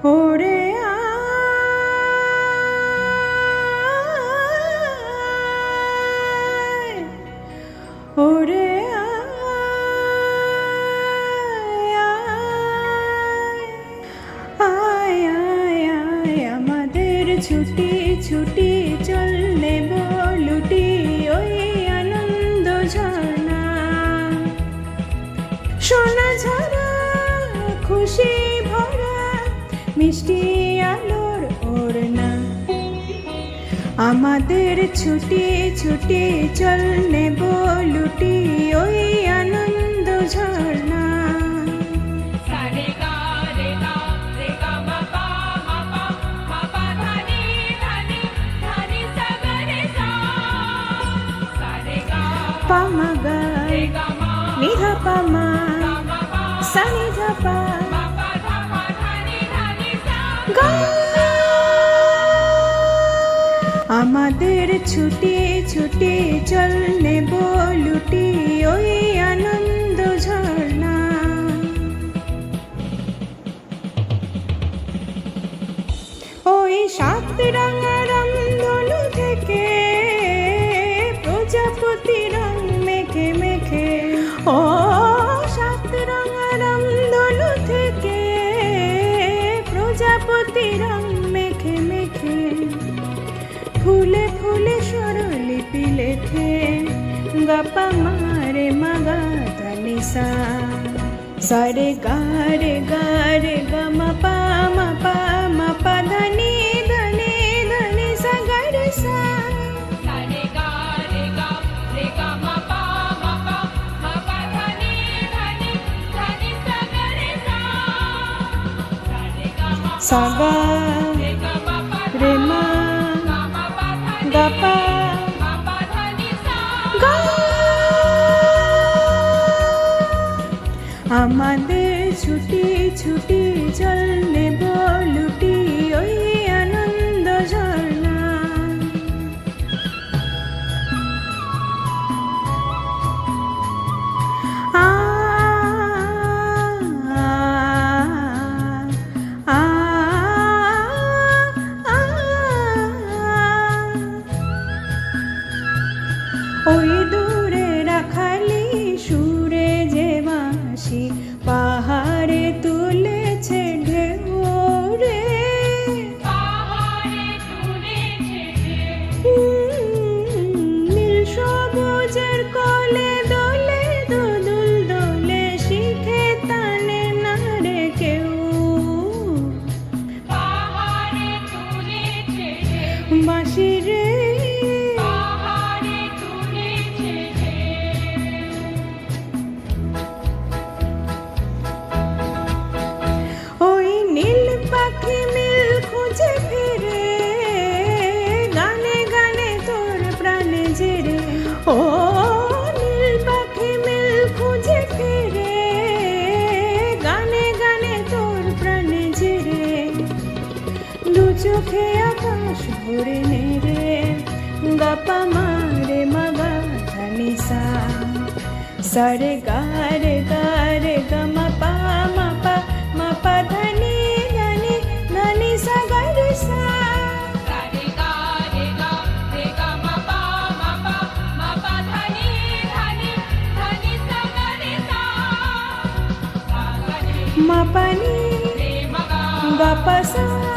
ওরে ওরে আয় আয় আয় আমাদের ছুটি ছুটি চল নেব লুটি ওই আনন্দ ঝর্ণা সোনা ঝরা খুশি ভরা মিষ্টি আলোর ওড়না আমাদের ছুটি ছুটি চল নেব লুটি ওই আনন্দ ঝর্ণা পামাগা নিধা পামা সানি ধাপা আমাদের ছুটি ছুটি চল নেব লুটি ওই আনন্দ ঝর্ণা ওই সাত রাঙা রামধনু থেকে প্রজাপতি রং মেখে মেখে ও সাত রাঙা রামধনু থেকে প্রজাপতি রং মেখে মেখে ফুলে ফুলে স্বরলিপি লেখে গাপা মারে মাগা ধনিসা সারে গারে গারে গামা পা মা পা ধনি ধনি ধনি সা গারে সা সারে গারে গা রে গামা পা মা পা ধনি ধনি ধনি সা গারে সা সারে গামা সা গা রে মা গাপা গা আমাদের ছুটি ছুটি চল নেব লুটি ওই আনন্দ ঝর্ণা ওই দূরে রাখালি সুরে যে বাঁশি পাহাড়ে তুলেছে ঢেউ রে নীল সবুজের কলে দোলে দুদুল দোলে শিখে টানে না রে কেউ বাঁশি রে ও নীল পাখি মিল খুঁজে ফিরে গানে গানে তোর প্রাণে জেরে দু চোখে আকাশ ভরে নেড়ে গাপা মারে মাগা ধনি সা সারে গারে গারে গামা পা মা পা ধনি ধনি ধনি সা গারে সা ma pa ni ga pa sa